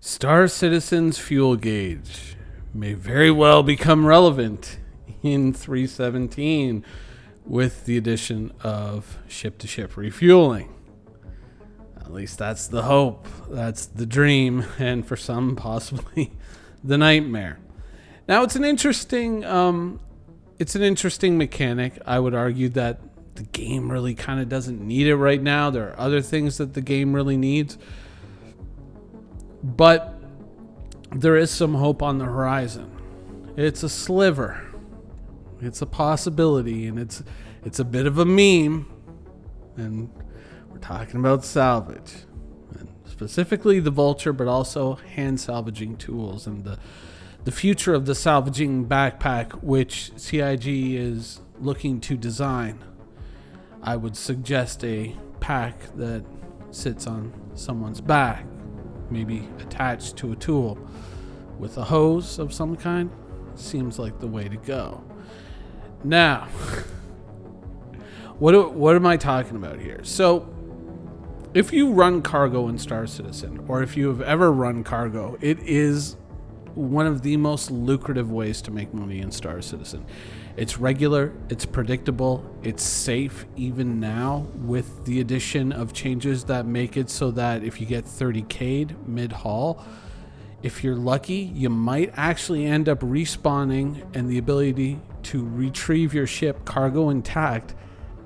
Star Citizen's fuel gauge may very well become relevant in 3.17 with the addition of ship-to-ship refueling. At least that's the hope, that's the dream, and for some possibly the nightmare. Now it's an interesting mechanic. I would argue that the game really kind of doesn't need it right now. There are other things that the game really needs. But there is some hope on the horizon. It's a sliver. It's a possibility, and it's a bit of a meme. And we're talking about salvage. And specifically the Vulture, but also hand salvaging tools and the future of the salvaging backpack, which CIG is looking to design. I would suggest a pack that sits on someone's back, maybe attached to a tool with a hose of some kind. Seems like the way to go. Now, what am I talking about here? So, if you run cargo in Star Citizen, or if you have ever run cargo, it is one of the most lucrative ways to make money in Star Citizen. It's regular, it's predictable, it's safe even now with the addition of changes that make it so that if you get 30k'd mid-haul, if you're lucky, you might actually end up respawning and the ability to retrieve your ship cargo intact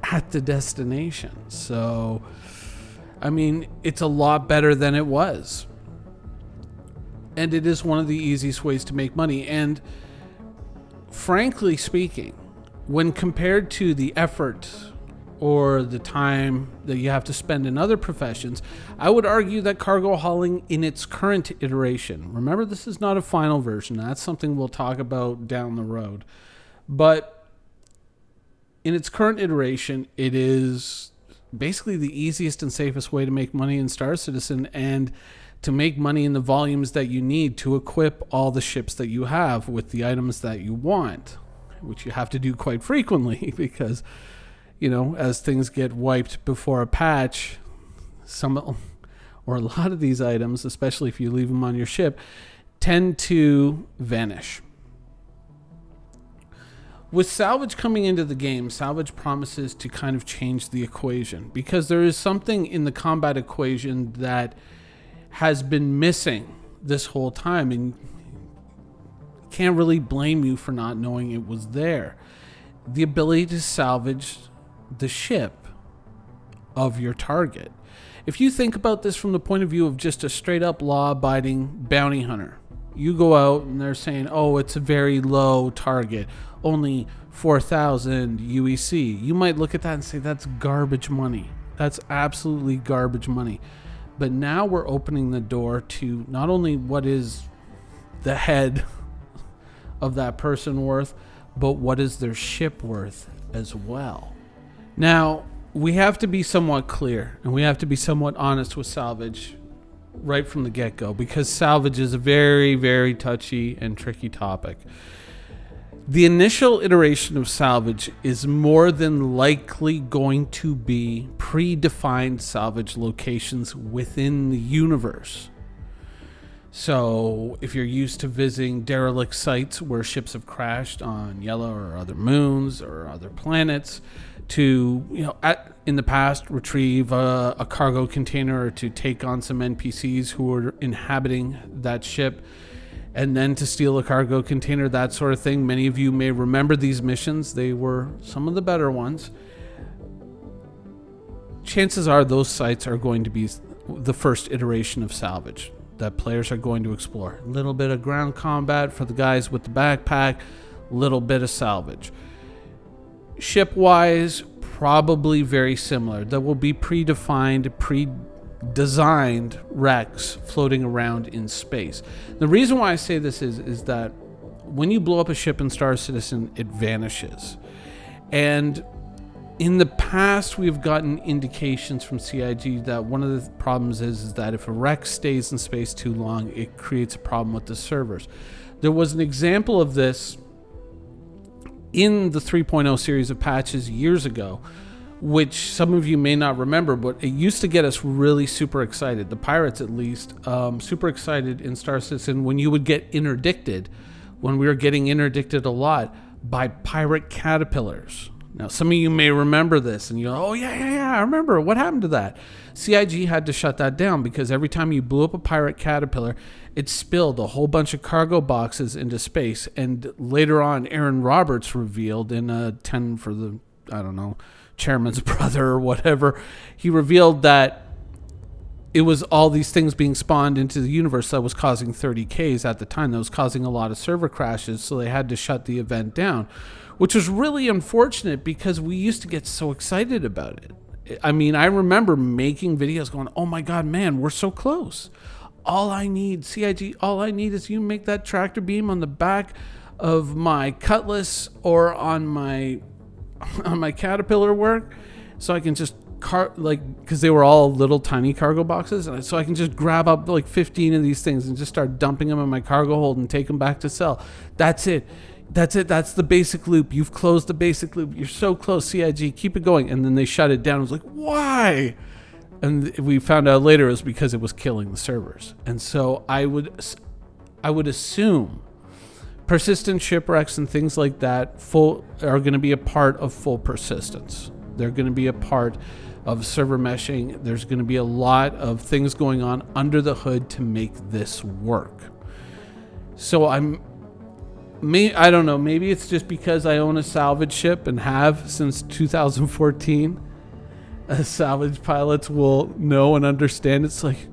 at the destination. So, I mean, it's a lot better than it was. And it is one of the easiest ways to make money. And frankly speaking, when compared to the effort or the time that you have to spend in other professions, I would argue that cargo hauling in its current iteration, remember this is not a final version, that's something we'll talk about down the road, but in its current iteration, it is basically the easiest and safest way to make money in Star Citizen, and to make money in the volumes that you need to equip all the ships that you have with the items that you want, which you have to do quite frequently because, you know, as things get wiped before a patch, some or a lot of these items, especially if you leave them on your ship, tend to vanish. With Salvage coming into the game, Salvage promises to kind of change the equation, because there is something in the combat equation that has been missing this whole time, and can't really blame you for not knowing it was there. The ability to salvage the ship of your target. If you think about this from the point of view of just a straight up law-abiding bounty hunter, you go out and they're saying, oh, it's a very low target, only 4,000 UEC. You might look at that and say, that's garbage money. That's absolutely garbage money. But now we're opening the door to not only what is the head of that person worth, but what is their ship worth as well. Now, we have to be somewhat clear and we have to be somewhat honest with Salvage right from the get-go, because Salvage is a very, very touchy and tricky topic. The initial iteration of Salvage is more than likely going to be predefined salvage locations within the universe. So if you're used to visiting derelict sites where ships have crashed on Yellow or other moons or other planets, to, you know, in the past retrieve a cargo container or to take on some NPCs who are inhabiting that ship, and then to steal a cargo container, that sort of thing. Many of you may remember these missions. They were some of the better ones. Chances are those sites are going to be the first iteration of Salvage that players are going to explore. A little bit of ground combat for the guys with the backpack, a little bit of salvage. Ship-wise, probably very similar. There will be predefined, designed wrecks floating around in space. The reason why I say this is that when you blow up a ship in Star Citizen, it vanishes. And in the past, we've gotten indications from CIG that one of the problems is that if a wreck stays in space too long, it creates a problem with the servers. There was an example of this in the 3.0 series of patches years ago, which some of you may not remember, but it used to get us really super excited, the pirates at least, super excited in Star Citizen when you would get interdicted, when we were getting interdicted a lot by pirate caterpillars. Now, some of you may remember this, and you're like, oh, yeah, I remember. What happened to that? CIG had to shut that down because every time you blew up a pirate caterpillar, it spilled a whole bunch of cargo boxes into space. And later on, Aaron Roberts revealed in a 10 for the, I don't know, chairman's brother or whatever, he revealed that it was all these things being spawned into the universe that was causing 30Ks at the time. That was causing a lot of server crashes, so they had to shut the event down, which was really unfortunate because we used to get so excited about it. I mean, I remember making videos going, oh my God, man, we're so close. All I need, CIG, all I need is you make that tractor beam on the back of my Cutlass or on my Caterpillar work, so I can just because they were all little tiny cargo boxes, and so I can just grab up like 15 of these things and just start dumping them in my cargo hold and take them back to sell. That's it. That's the basic loop. You've closed the basic loop. You're so close, CIG. Keep it going. And then they shut it down. I was like, why? And we found out later it was because it was killing the servers. And so I would assume persistent shipwrecks and things like that are going to be a part of full persistence. They're going to be a part of server meshing. There's going to be a lot of things going on under the hood to make this work. So I don't know, maybe it's just because I own a salvage ship and have since 2014. Salvage pilots will know and understand. It's like,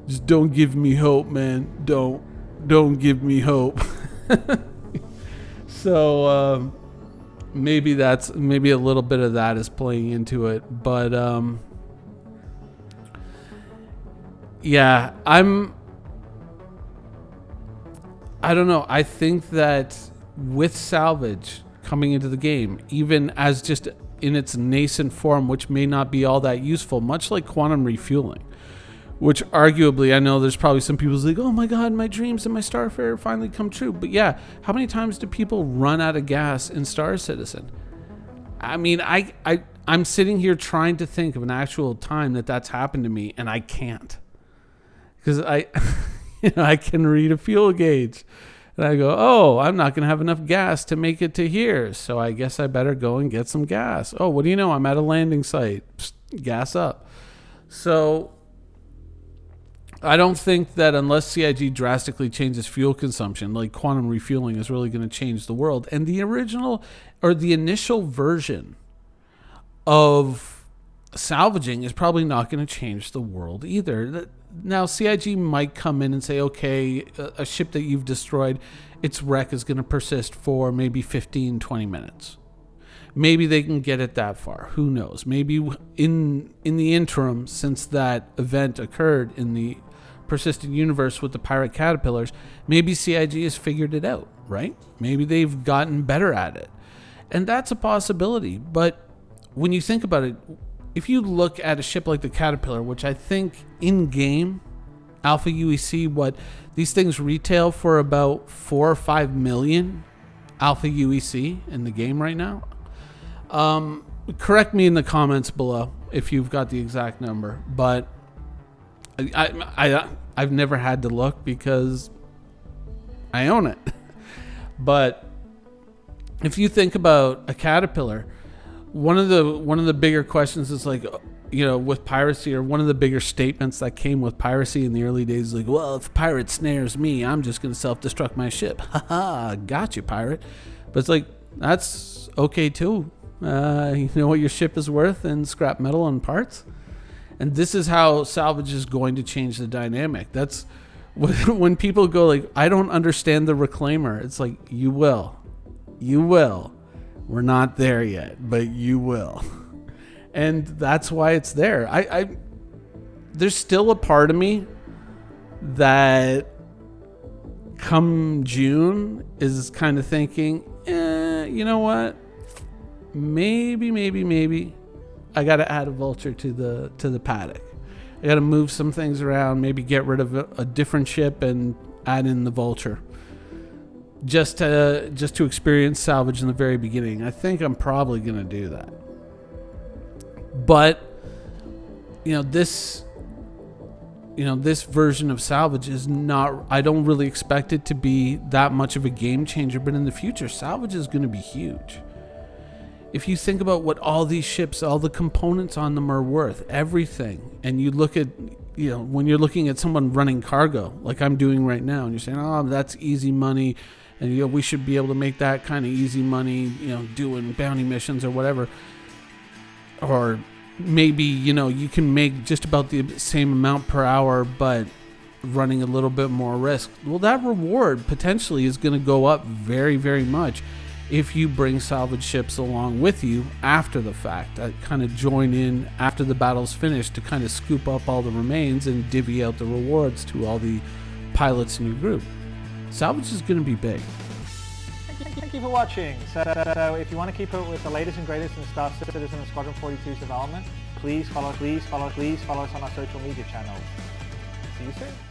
just don't give me hope, man. Don't give me hope. So maybe a little bit of that is playing into it, but yeah, I don't know. I think that with Salvage coming into the game, even as just in its nascent form, which may not be all that useful, much like quantum refueling, which arguably, I know there's probably some people who's like, oh my God, my dreams and my Starfarer finally come true. But yeah, how many times do people run out of gas in Star Citizen? I mean, I'm sitting here trying to think of an actual time that's happened to me, and I can't. Because I can read a fuel gauge. And I go, oh, I'm not going to have enough gas to make it to here, so I guess I better go and get some gas. Oh, what do you know? I'm at a landing site. Psst, gas up. So I don't think that unless CIG drastically changes fuel consumption, like quantum refueling is really going to change the world. And the original or the initial version of salvaging is probably not going to change the world either. Now, CIG might come in and say, okay, a ship that you've destroyed, its wreck is going to persist for maybe 15, 20 minutes. Maybe they can get it that far. Who knows? Maybe in the interim, since that event occurred in the persistent universe with the pirate caterpillars, maybe CIG has figured it out, right? Maybe they've gotten better at it. And that's a possibility. But when you think about it, if you look at a ship like the Caterpillar, which I think in-game, Alpha UEC, what these things retail for about 4 or 5 million Alpha UEC in the game right now. Correct me in the comments below if you've got the exact number, but I've never had to look because I own it. But if you think about a Caterpillar, one of the bigger questions is like, you know, with piracy, or one of the bigger statements that came with piracy in the early days is like, well, if a pirate snares me, I'm just going to self-destruct my ship. Haha, got you, pirate. But it's like, that's okay too. You know what your ship is worth in scrap metal and parts? And this is how salvage is going to change the dynamic. That's when people go like, I don't understand the reclaimer. It's like, you will. We're not there yet, but you will. And that's why it's there. There's still a part of me that come June is kind of thinking, you know what? Maybe I got to add a vulture to the paddock. I got to move some things around, maybe get rid of a different ship and add in the vulture. Just to experience salvage in the very beginning. I think I'm probably going to do that. But this version of Salvage is not, I don't really expect it to be that much of a game changer, but in the future, Salvage is going to be huge. If you think about what all these ships, all the components on them are worth, everything, and you look at, when you're looking at someone running cargo, like I'm doing right now, and you're saying, oh, that's easy money, and we should be able to make that kind of easy money, doing bounty missions or whatever. Or maybe, you can make just about the same amount per hour, but running a little bit more risk. Well, that reward potentially is going to go up very, very much if you bring salvage ships along with you after the fact, that kind of join in after the battle's finished to kind of scoop up all the remains and divvy out the rewards to all the pilots in your group. Salvage is going to be big. Thank you for watching. So if you want to keep up with the latest and greatest in Star Citizen and Squadron 42's development, please follow us on our social media channels. See you soon.